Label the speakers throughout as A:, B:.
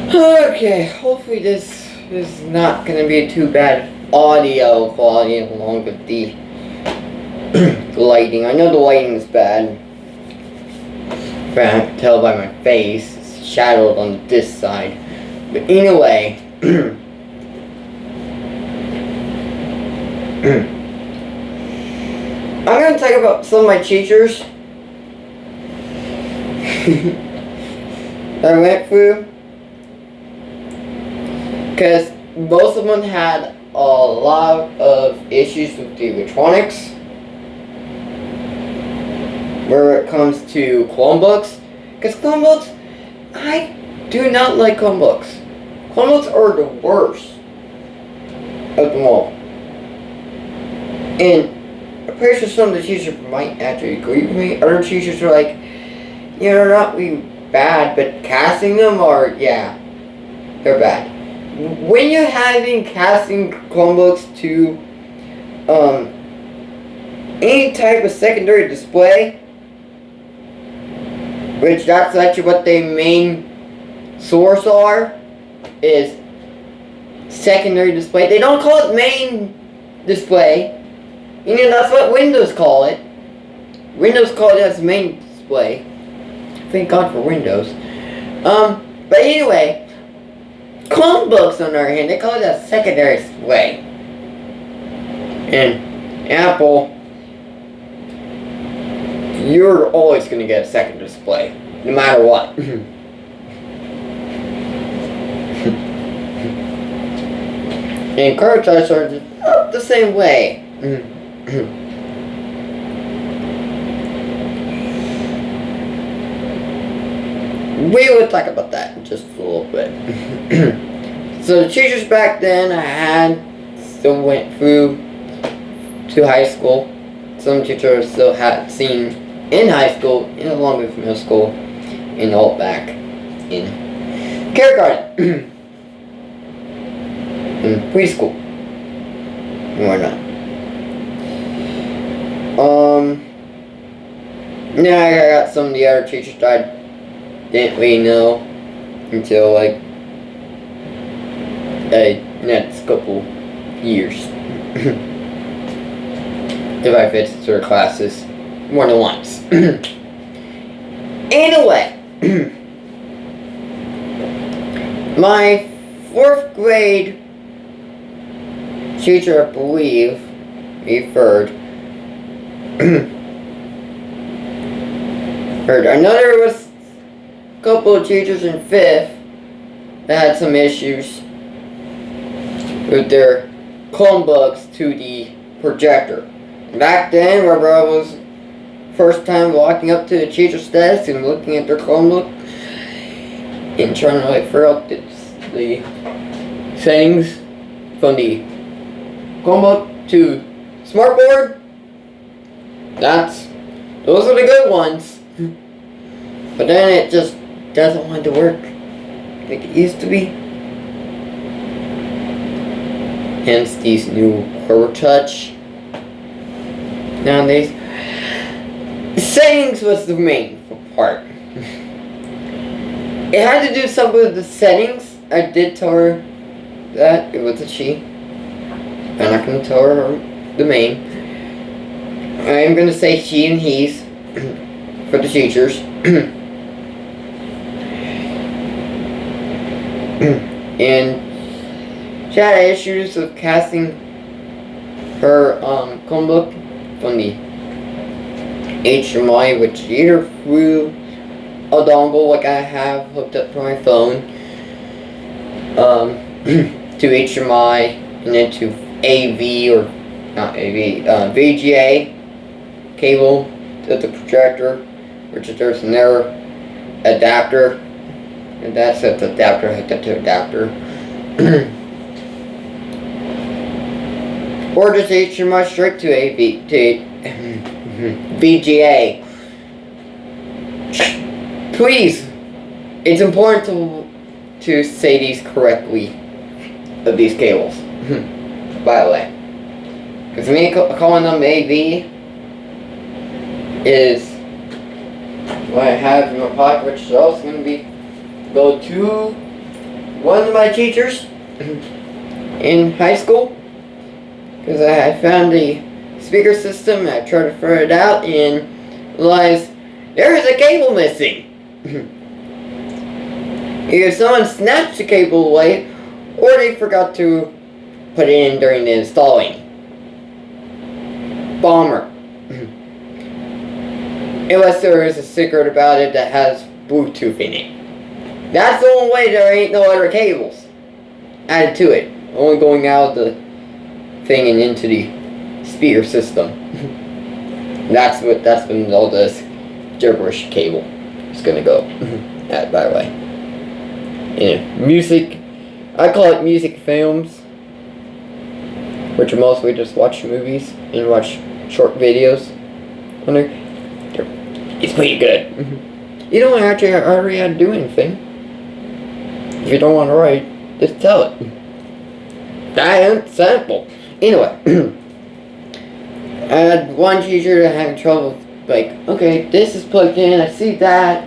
A: Okay, hopefully this is not going to be too bad audio quality along with the lighting. I know the lighting is bad, but I can tell by my face. It's shadowed on this side. But anyway, I'm going to talk about some of my teachers that I went through. Because most of them had a lot of issues with the electronics where it comes to Chromebooks. Because Chromebooks, I do not like Chromebooks. Chromebooks are the worst of them all. And I'm pretty sure some of the teachers might actually agree with me. Other teachers are like, yeah, they're not really bad, but casting them are, yeah, they're bad. When you're having casting Chromebooks to any type of secondary display, which that's actually what their main source are, is secondary display. They don't call it main display. You know, that's what Windows call it. Windows call it as main display. Thank God for Windows. But anyway, Chromebooks on the other hand, they call it a secondary display. And Apple, you're always going to get a second display, no matter what. And car chargers are the same way. We will talk about that in just a little bit. So the teachers back then I had still went through to high school. Some teachers still had seen in high school, and along with middle school, and all back in kindergarten, and preschool, and whatnot. Now I got some of the other teachers that I didn't really know until like the next couple years. If I visited their classes more than once. Anyway, my 4th grade teacher, I believe, referred. I know there was a couple of teachers in 5th that had some issues with their Chromebooks to the projector. Back then, whenever I was first time walking up to the teacher's desk and looking at their Chromebook and trying to like figure out the settings from the Chromebook to smartboard, those are the good ones. But then it just doesn't want to work like it used to be. Hence these new Pro Touch. Nowadays, settings was the main part. It had to do something with the settings. I did tell her that it was a she. I'm not going to tell her the main. I'm going to say she and he's for the teachers. And she had issues with casting her Chromebook from the HDMI, which either through a dongle like I have hooked up to my phone, to HDMI, and then to AV, or not AV, VGA cable to the projector, which is there's another adapter, and that's the adapter hooked up to adapter. Or just HDMI straight to AV to VGA. Please, it's important to say these correctly of these cables. By the way, because me calling them AV is what I have in my pocket, which is also going to be go to one of my teachers in high school, because I found the speaker system and I tried to figure it out and realized there is a cable missing. Either someone snatched the cable away or they forgot to put it in during the installing. Bomber. Unless there is a secret about it that has Bluetooth in it. That's the only way there ain't no other cables added to it. Only going out of the thing and into the speaker system. that's when all this gibberish cable is gonna go. By the way. Yeah, music. I call it music films, which are mostly just watch movies and watch short videos. It's pretty good. You don't actually already have to do anything. If you don't want to write, just tell it. That simple. Anyway, I had one teacher that had trouble, like, okay, this is plugged in, I see that,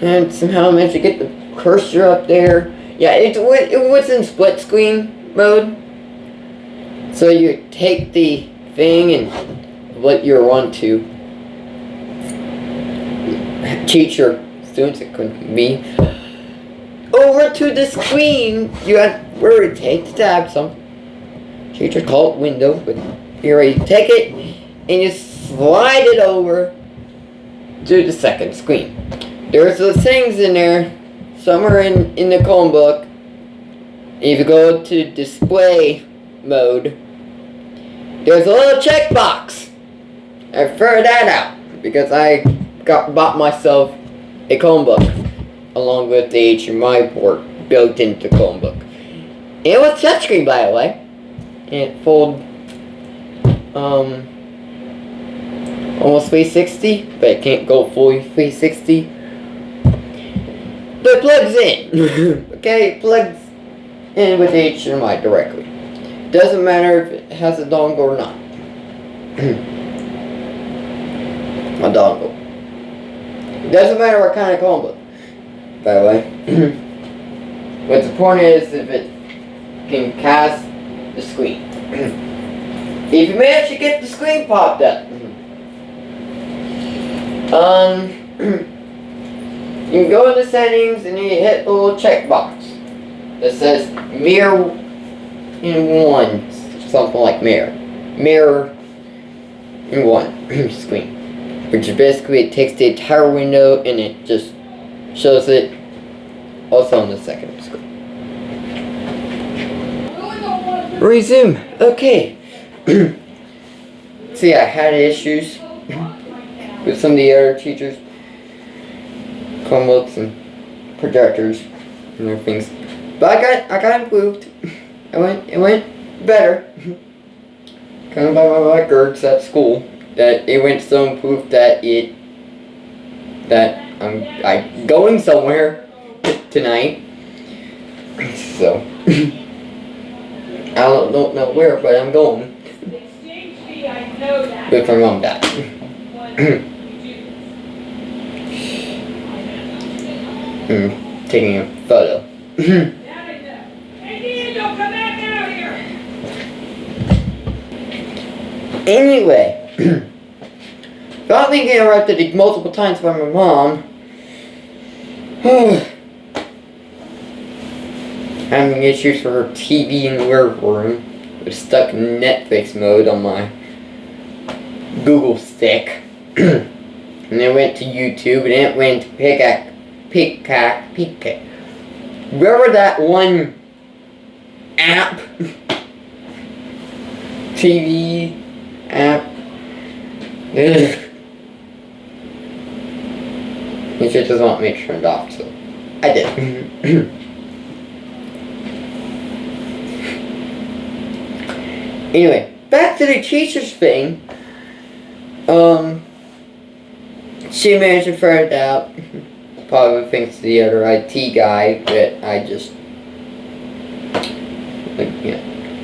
A: and somehow I managed to get the cursor up there. Yeah, it was in split screen mode. So you take the thing and what you want to teach your students, it couldn't be, over to the screen. You have where you take the tab, some teachers call it window, but here you take it and you slide it over to the second screen. There's those things in there, somewhere in the Chromebook. If you go to display mode, there's a little checkbox. I figured that out because I bought myself a Chromebook along with the HDMI port built into Chromebook. It was touchscreen, by the way. And it folded almost 360, but it can't go fully 360. But it plugs in. Okay, it plugs in with HDMI directly. Doesn't matter if it has a dongle or not. A dongle. Doesn't matter what kind of Chromebook, by the way. What's important is if it can cast the screen. If you manage to get the screen popped up, you can go into settings and you hit the little checkbox that says mirror in one, something like mirror in one screen, which is basically it takes the entire window and it just shows it also on the second screen. Resume. Okay. See, I had issues with some of the other teachers, Chromebooks and projectors and other things, but I got improved. It went better. Kind of by my records at school, that it went so improved that I'm going somewhere tonight. So I don't know where, but I'm going. With my mom and dad. Taking a photo. Anyway, without being interrupted multiple times by my mom, having issues for her TV in the living room, was stuck in Netflix mode on my Google stick, and then went to YouTube, and then it went to Peacock. Remember that one app? TV app? It just doesn't want me turned off, so I did. Anyway, back to the teachers thing. She managed to figure it out. Probably thanks to the other IT guy, but I just,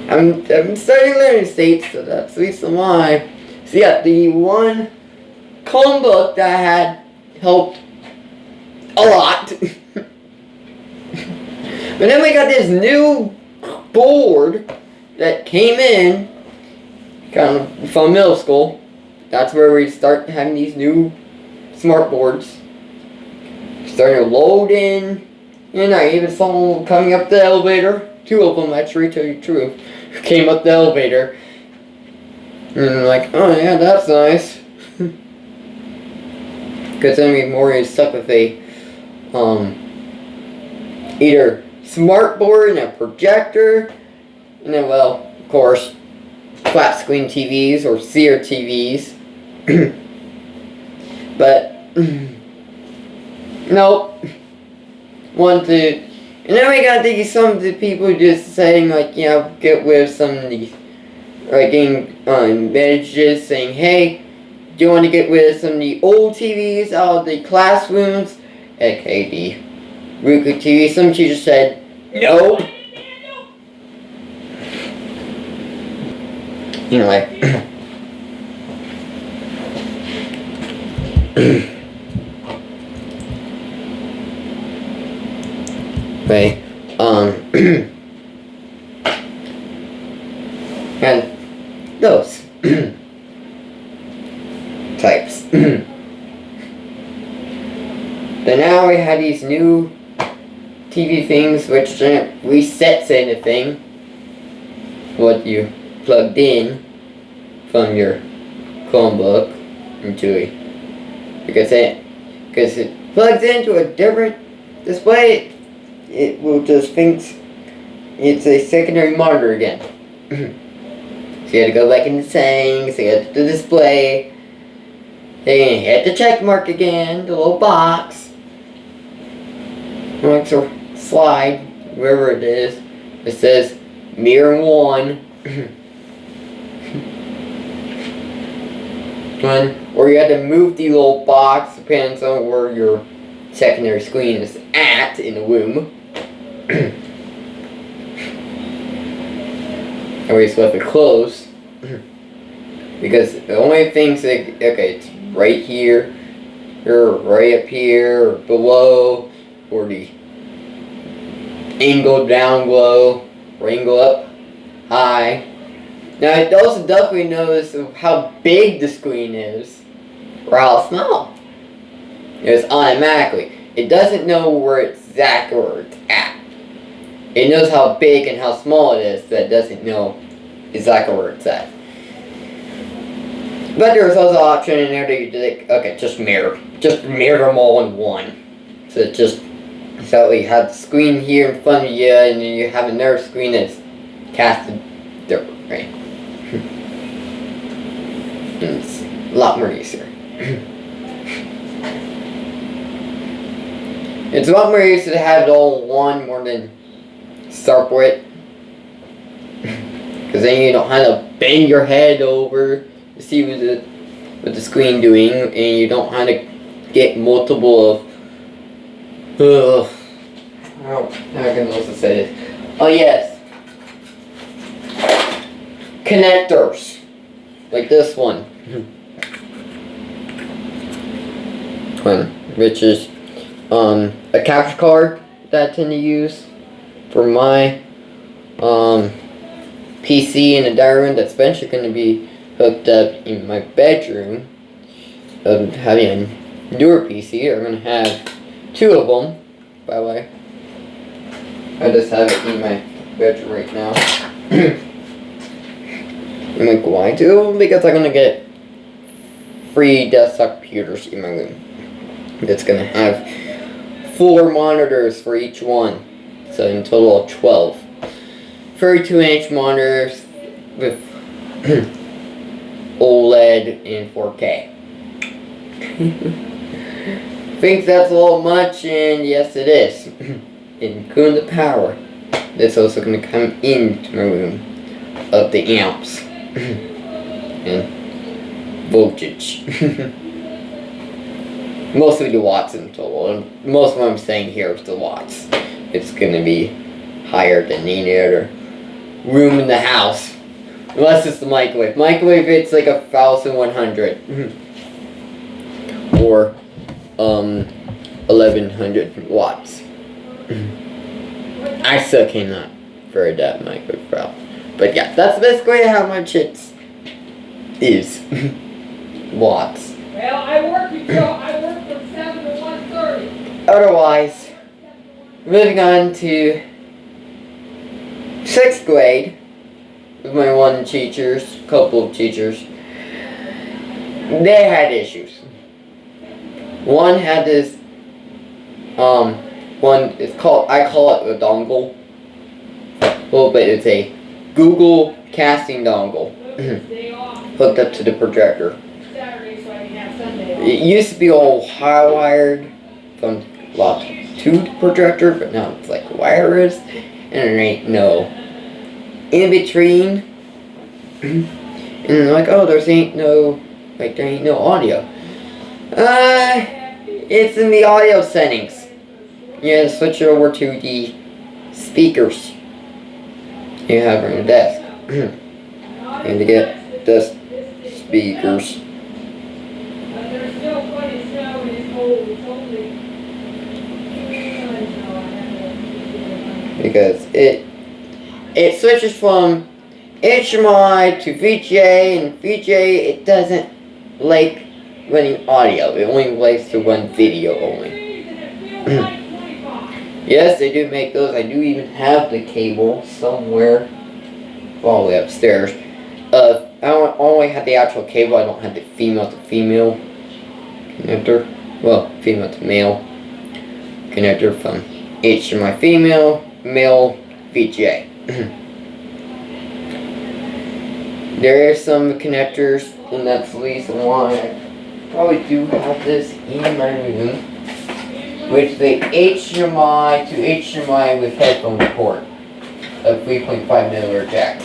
A: I'm studying learning states, so that's the reason why. So yeah, the one Chromebook that I had helped a lot. But then we got this new board that came in kind of from middle school. That's where we start having these new smart boards. Starting to load in. And I even saw them coming up the elevator. 2 of them, actually, to tell you the truth, came up the elevator. And I'm like, oh yeah, that's nice. Because then we more stuck with a either smart board and a projector, and then, well, of course, flat screen TVs or Seer TVs. But nope. And then we got some of the people just saying, like, you know, get with some of these, like, getting messages saying, hey, do you want to get rid of some of the old TVs out of the classrooms? aka the Roku TV. Some teachers said, no. Anyway. Okay. And those types. But now we have these new TV things which resets anything what you plugged in from your Chromebook into it, because it plugs into a different display. It will just think it's a secondary monitor again. So you had to go back in the settings, you had the display, then you hit the check mark again, the little box. Next or slide, wherever it is, it says mirror 1. Or you had to move the little box, depends on where your secondary screen is at in the room. And we just left it closed. Because the only things that, okay, it's right here, or right up here, or below, or the angle down low, or angle up high. Now it also definitely knows how big the screen is, or how small. It's automatically. It doesn't know where it's exactly where it's at. It knows how big and how small it is, but it doesn't know exactly where it's at. But there's also an option in there that you like, okay, just mirror them all in one. So it just, so you have the screen here in front of you, and then you have another screen that's casted different, right? And it's a lot more easier. It's a lot more easier to have it all in one more than start with. Because then you don't have to bend your head over to see what the screen doing, and you don't have to get multiple of how can I also say this? Oh yes, connectors like this one, which is a capture card that I tend to use for my PC in the dining room that's eventually going to be hooked up in my bedroom. Having a newer PC, I'm going to have 2 of them, by the way. I just have it in my bedroom right now. I'm like, why 2 of them? Because I'm going to get 3 desktop computers in my room. That's going to have 4 monitors for each one. So in total 12. 32-inch monitors with OLED in 4K. Think that's a little much, and yes it is. Including the power that's also going to come into my room of the amps and voltage. Mostly the watts in total, and most of what I'm saying here is the watts. It's going to be higher than any other room in the house, unless it's the microwave. Microwave, it's like 1,100 or 1,100 watts. I I still cannot figure that Minecraft out. But yeah, that's basically how much it is. Watts.
B: Well, I work from 7 to 1:30.
A: Otherwise, moving on to 6th grade, with my couple of teachers, they had issues. One had this, I call it a dongle. Well, but it's a Google casting dongle hooked up to the projector.
B: Saturday, so I can have Sunday off.
A: It used to be all hardwired from to the projector, but now it's like wireless, and there ain't no in between. And they're like, oh, there ain't no audio. It's in the audio settings. You have to switch it over to the speakers you have on your desk. And to get the speakers.
B: But there's still plenty of snow and it's cold. It's only 2 months now. I have to.
A: Because it switches from HDMI to VGA, and VGA it doesn't like running audio. It only likes to run video only. Yes, they do make those. I do even have the cable somewhere, all the way upstairs. I don't only have the actual cable. I don't have the female to female connector. Well, female to male connector from HDMI female, male VGA. There are some connectors, and that's the reason why I probably do have this in my room, which the HDMI to HDMI with headphone port, a 3.5mm jack.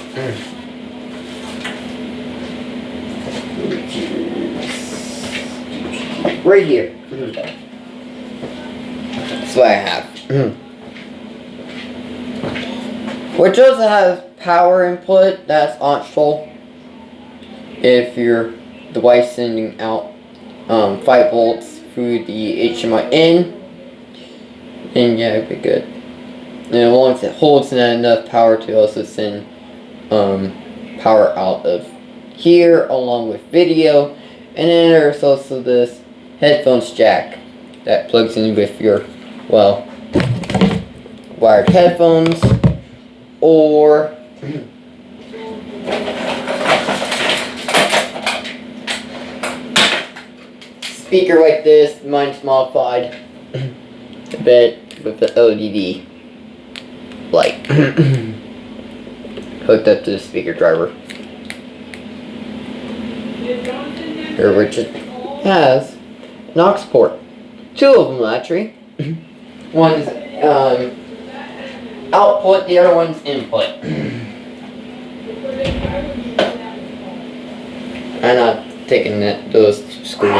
A: Right here. That's what I have. Which also has power input, that's optional. If your device sending out 5 volts through the HDMI in, then yeah, it'd be good. And as long as it holds enough power to also send power out of here along with video. And then there's also this headphones jack that plugs in with your, well, wired headphones or speaker like this. Mine's modified a bit with the LED light hooked up to the speaker driver, which it has an aux port. 2 of them actually. One's output, the other one's input. I'm not taking those to school.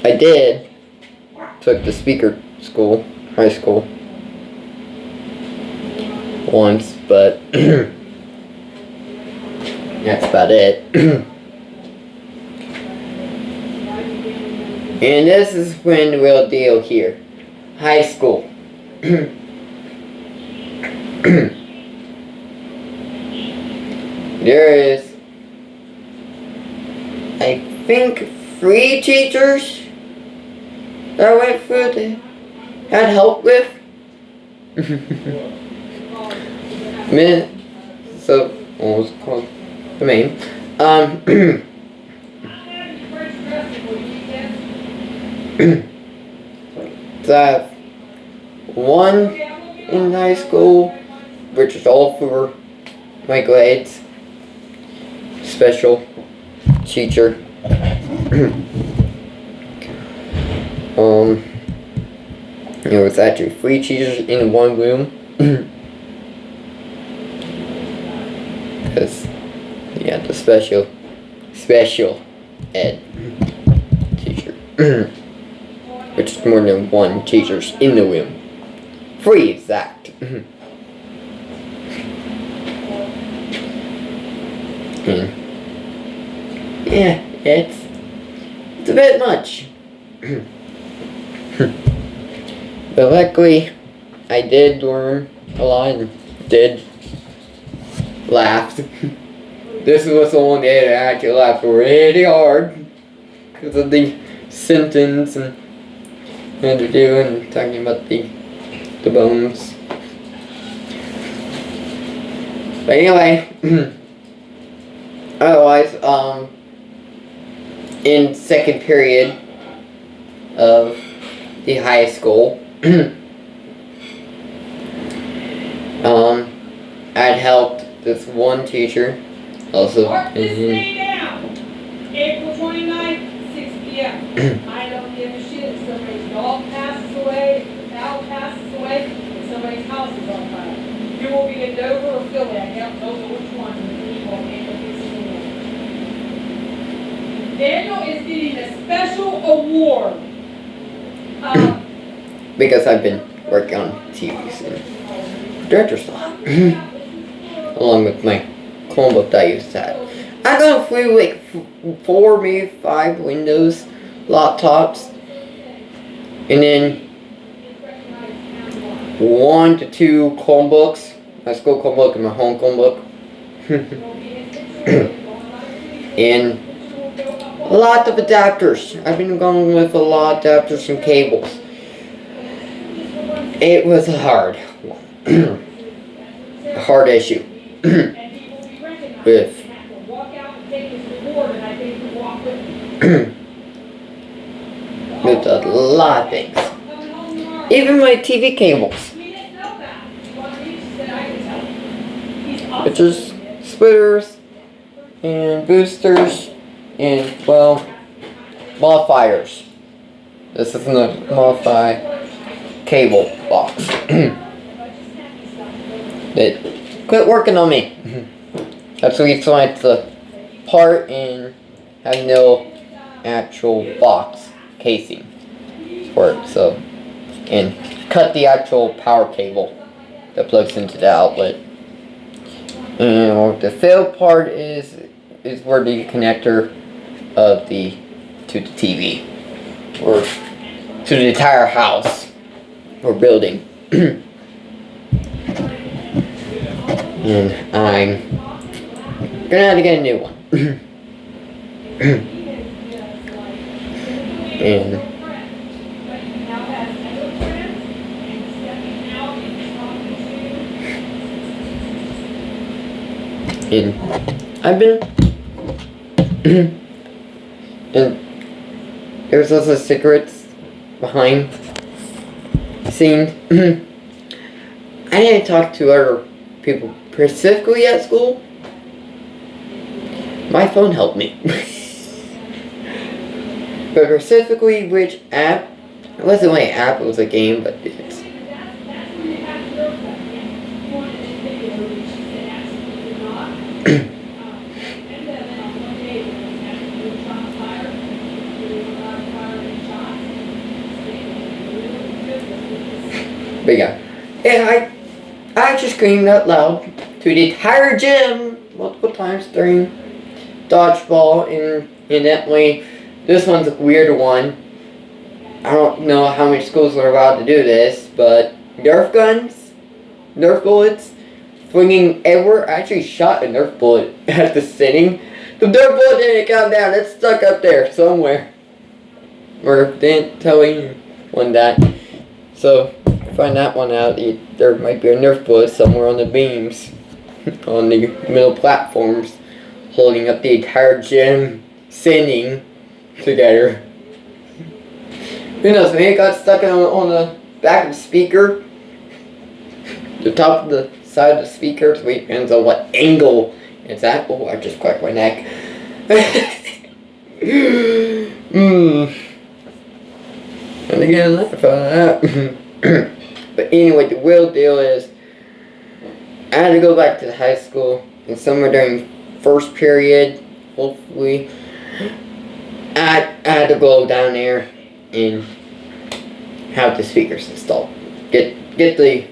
A: I did. Took the speaker school, high school, once, but that's about it. And this is when the real deal here. High school. There is, I think, 3 teachers that I went through that had help with. So, what was it called? The main. So I have 1 in high school, which is all for my grades. Special teacher. There was actually 3 teachers in 1 room. Because, yeah, the special ed teacher. Which is more than 1 teachers in the room. 3 exact. Yeah, it's a bit much. But luckily, I did learn a lot and did laugh. This was the one day that I actually laughed really hard because of the sentence and had to do and talking about the bones. But anyway, otherwise, in second period of the high school, I'd helped this one teacher, also
B: Mark this day down. April 29th, 6 p.m. I don't give a shit if somebody's dog passes away, if the cow passes away, if somebody's house is on fire. You will be in Dover or Philly, I don't know which one, but you will handle this anyway. Daniel is getting a special award.
A: because I've been working on TVs and director stuff, along with my Chromebook that I used to have. I got through like 4, maybe 5 Windows laptops, and then 1 to 2 Chromebooks, my school Chromebook and my home Chromebook, and a lot of adapters. I've been going with a lot of adapters and cables. It was a hard one, a hard issue with with a lot of things. Even my TV cables. Which is splitters and boosters and, well, modifiers. This is a modify cable box. It quit working on me. That's the reason why it's a part and have no actual box casing for it. So, and cut the actual power cable that plugs into the outlet. And what the failed part is where the connector of to the TV or to the entire house or building. And I'm gonna have to get a new one. And I've been and there's also secrets behind the scenes. I didn't talk to other people specifically at school. My phone helped me. But specifically which app, it wasn't like an app, it was a game, but it's but yeah, I actually screamed out loud to the entire gym multiple times during dodgeball, and incidentally, this one's a weird one. I don't know how many schools are allowed to do this, but Nerf guns, Nerf bullets, flinging everywhere. I actually shot a Nerf bullet at the sitting. The Nerf bullet didn't come down, it's stuck up there somewhere. Or didn't tell anyone that. So, find that one out. There might be a Nerf bullet somewhere on the beams, on the middle platforms, holding up the entire gym, singing together. Who knows, maybe it got stuck on the back of the speaker, the top of the side of the speaker, so it depends on what angle it's at. Oh, I just cracked my neck. And again, laugh about that. But anyway, the real deal is, I had to go back to the high school, and somewhere during first period, hopefully, I had to go down there and have the speakers installed. Get the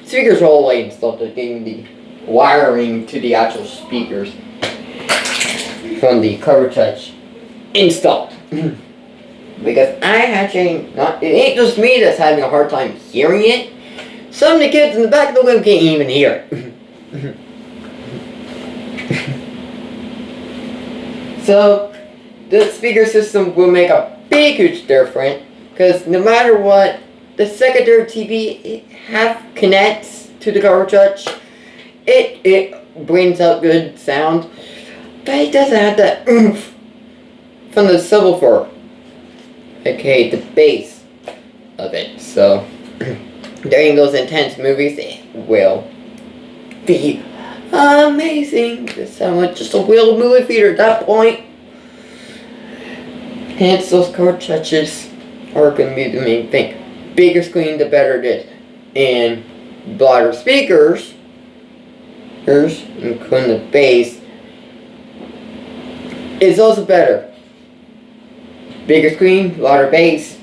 A: speakers are all the way installed, but getting the wiring to the actual speakers from the cover touch installed. Because I actually it ain't just me that's having a hard time hearing it. Some of the kids in the back of the room can't even hear it. So, the speaker system will make a big, huge difference, because no matter what, the secondary TV half connects to the cartridge. It brings out good sound, but it doesn't have that oomph from the subwoofer, aka the bass of it. So, during those intense movies, it will be amazing. It sounds like just a real movie theater at that point. Hence, those cartridges are going to be the main thing. Bigger screen, the better it is. And broader speakers, including the bass, is also better. Bigger screen, louder bass.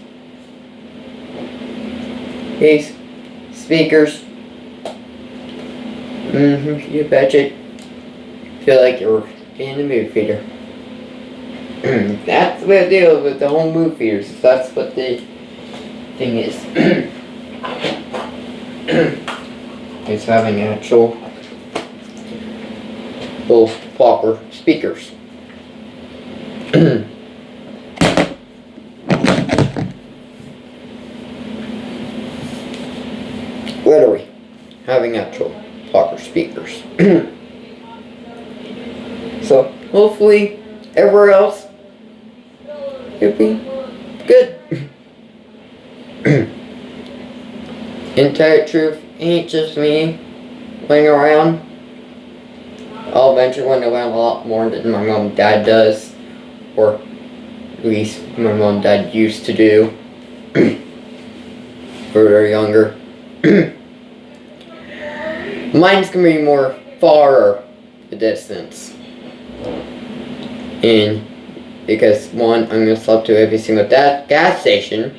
A: Bass, speakers. You betcha. Feel like you're in a movie theater. That's the way I deal with the home movie theaters. That's what the thing is. It's having actual little proper speakers. Literally having actual proper speakers. So hopefully everywhere else it'll be good. In tell you the truth, ain't just me playing around. I'll eventually want to learn a lot more than my mom and dad does, or at least my mom and dad used to do when they were younger. Mine's gonna be more far the distance, and because one, I'm gonna stop to every single gas station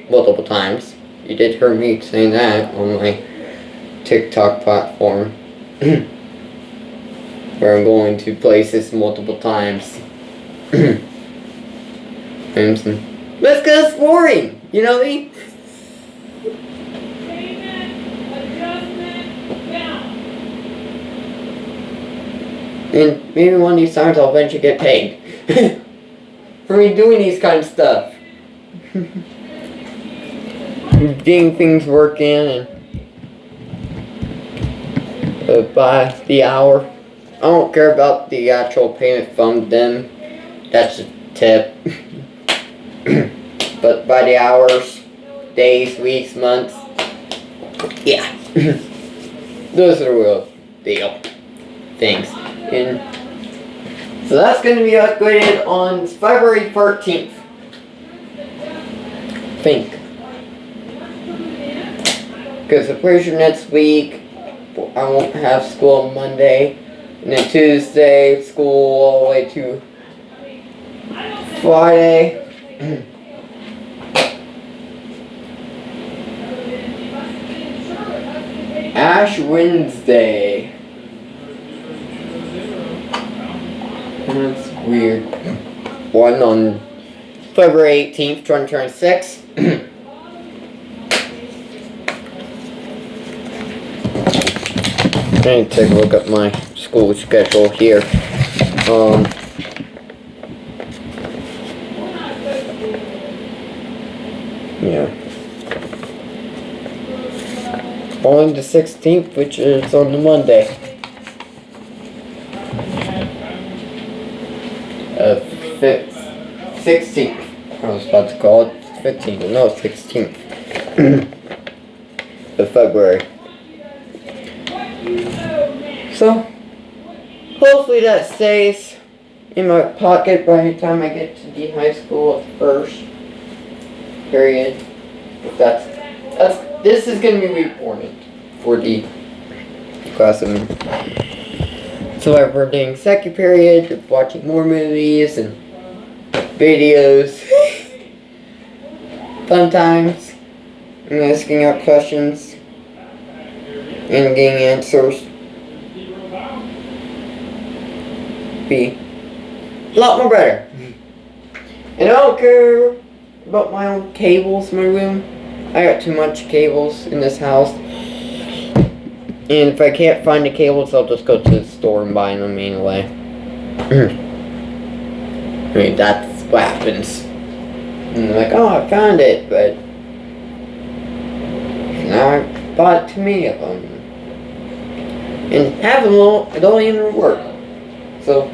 A: multiple times. You did hear me saying that on my TikTok platform, where I'm going to places multiple times. And let's go exploring, you know what I mean? And maybe one of these times I'll eventually get paid for me doing these kind of stuff. Getting things working and by the hour. I don't care about the actual payment from them. That's a tip. But by the hours, days, weeks, months, yeah. Those are the real deal things. And so that's going to be upgraded on February 13th. I think. Because I'm pretty sure next week I won't have school on Monday. And then Tuesday, school all the way to Friday. Ash Wednesday. That's weird. One on February 18th, 2026. I need to take a look at my school schedule here. Yeah. Following the 16th, which is on the Monday. 16th. I was about to call it 15th, but no, 16th of February. So, hopefully that stays in my pocket by the time I get to the high school first period. This is going to be important for the class of me. So we're doing second period of watching more movies and videos. Fun times. And asking out questions and getting answers. Be a lot more better. And I don't care about my own cables in my room. I got too much cables in this house. And if I can't find the cables, I'll just go to the store and buy them anyway. I mean, that's what happens. And they're like, oh, I found it, but now I bought too many of them. And half of them don't even work. So,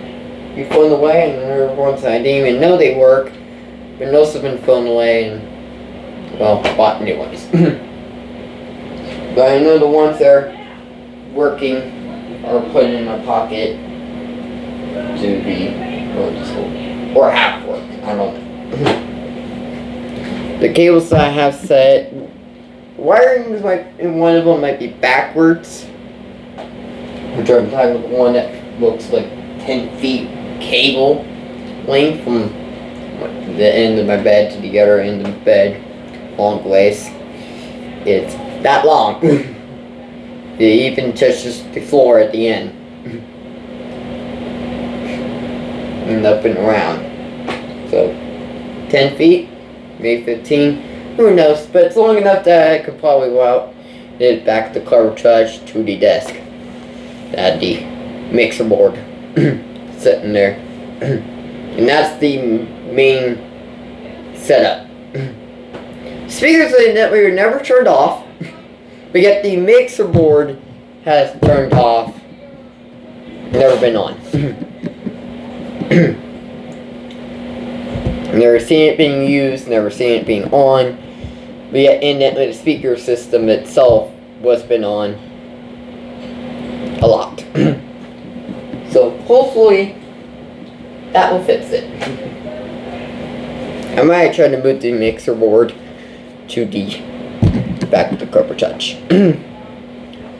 A: you throw them away, and there are ones I didn't even know they work, but those have been thrown away, and, well, bought new ones. But I know the ones that are working are put in my pocket to be going to school. Or half work, I don't know. The cables that I have set, wiring in one of them might be backwards, which I'm talking about the one that looks like 10 feet cable length from the end of my bed to the other end of the bed, long ways. It's that long. It even touches the floor at the end. And up and around. So, 10 feet, maybe 15, who knows, but it's long enough that I could probably go out it back the cover charge to the desk. That the mixer board sitting there. And that's the main setup. Speakers that we were never turned off, but yet the mixer board has turned off, never been on. Never seen it being used, never seen it being on, but yet in the speaker system itself was been on a lot. So hopefully that will fix it. I might try to move the mixer board to the back of the cover touch.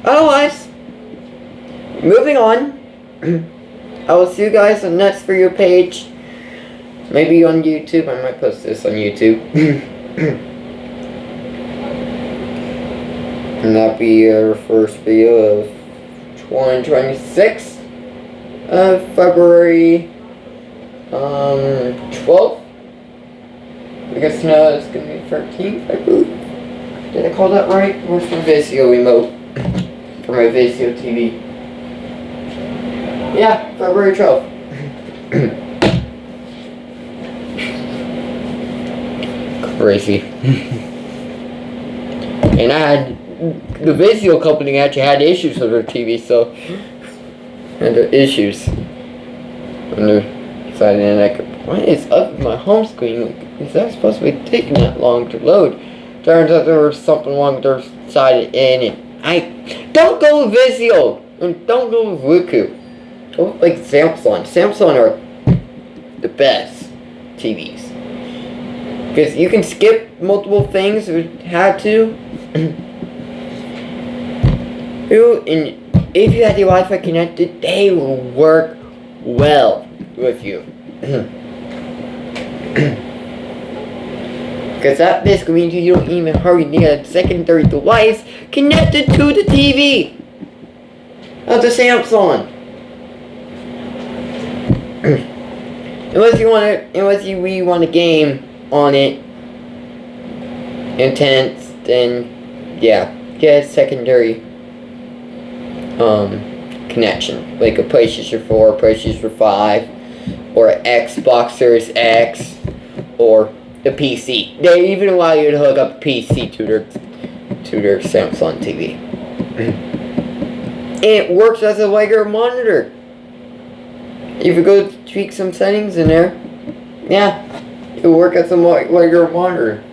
A: Otherwise, moving on. I will see you guys on Nuts For You page. Maybe on YouTube. I might post this on YouTube. And that'll be our first video of 2026 of February 12th. I guess now it's gonna be 13th, I believe. Did I call that right? Where's my Vizio remote for my Vizio TV? Yeah, February 12th. Crazy. And I had the Vizio company actually had issues with their TV, so and the issues. And they're deciding like, what is up with my home screen? Is that supposed to be taking that long to load? Turns out there was something wrong with their side and I don't go with Vizio and don't go with Roku. Go with like Samsung. Samsung are the best TVs. Because you can skip multiple things if you had to. And if you had your Wi-Fi connected, they will work well with you. Because that basically means you don't even hardly need a secondary device connected to the TV of the Samsung. Unless you really want a game on it intense, then yeah, get a secondary connection, like a PlayStation 4, PlayStation 5, or an Xbox Series X, or the PC. They even allow you to hook up a PC to their Samsung TV. And it works as a regular monitor. If you go tweak some settings in there, yeah, it will work as a regular monitor.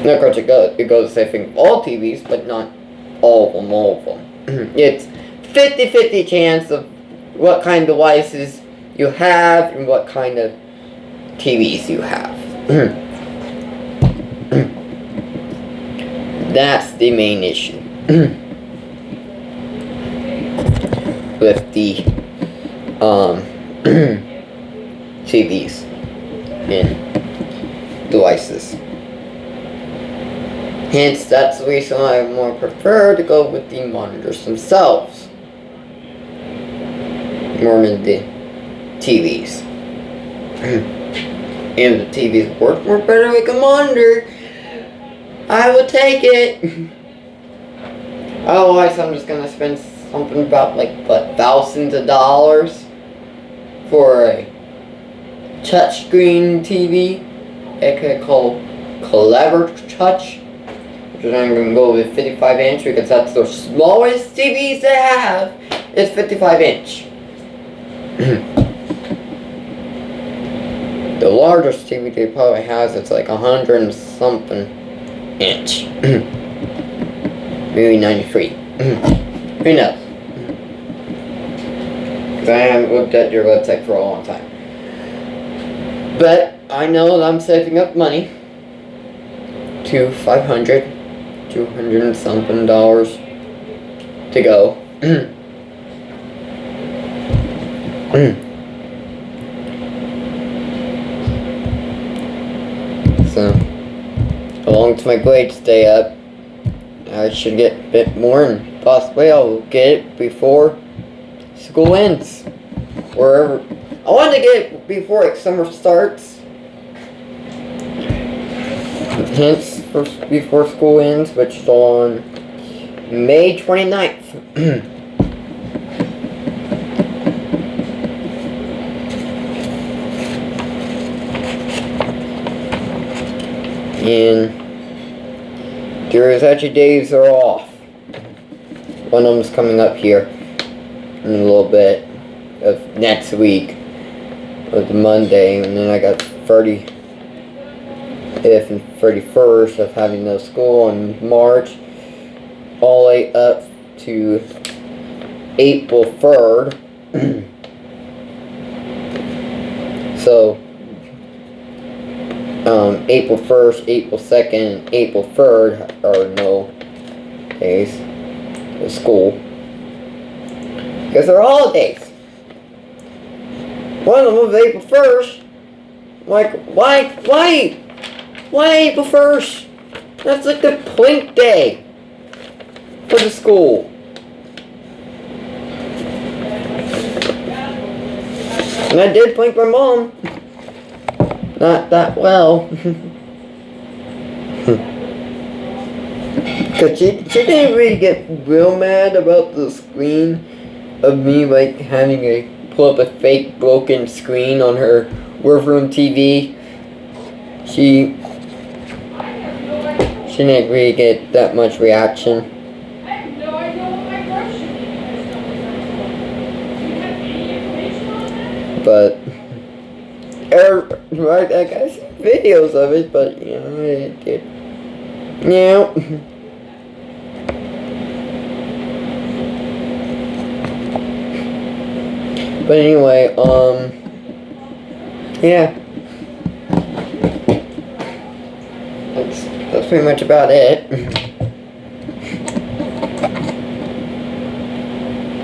A: Now, of course, it goes the same thing with all TVs, but not all of them. It's 50-50 chance of what kind of devices you have and what kind of TVs you have. That's the main issue with the TVs and devices. Hence, that's the reason I more prefer to go with the monitors themselves more than the TVs. And the TVs work more better like a monitor, I will take it. Otherwise, I'm just gonna spend something about like what, thousands of dollars for a touchscreen TV. Aka called Clever Touch, which is I'm gonna go with 55 inch because that's the smallest TVs they have. Is 55 inch. The largest TV they probably has, it's like 100 and something inch. Maybe 93. Who knows? Because I haven't looked at your website for a long time. But I know that I'm saving up money to 500, 200 and something dollars to go. So, along to my grades stay up, I should get a bit more, and possibly I'll get it before school ends. Or I want to get it before like summer starts. Hence, before school ends, which is on May 29th. And there is actually days are off. One of them's coming up here in a little bit of next week, of the Monday, and then I got 30th and 31st of having no school in March, all the way up to April 3rd. So April 1st, April 2nd, and April 3rd are no days of school. Because they're holidays. One of them was April 1st. Like, why April 1st? That's like the plink day for the school. And I did plink my mom. Not that well. Cause she didn't really get real mad about the screen of me like having to pull up a fake broken screen on her workroom TV. She didn't really get that much reaction.
B: I have no idea what my crush should be. Do you have any information on that?
A: But right, I got some videos of it, but you know, it did. Yeah. But anyway, yeah. That's pretty much about it.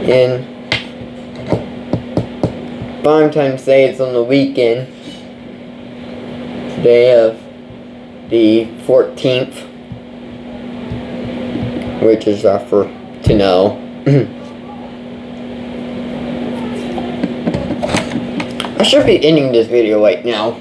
A: And Valentine's Day is on the weekend. Day of the 14th, which is for to know. I should be ending this video right now.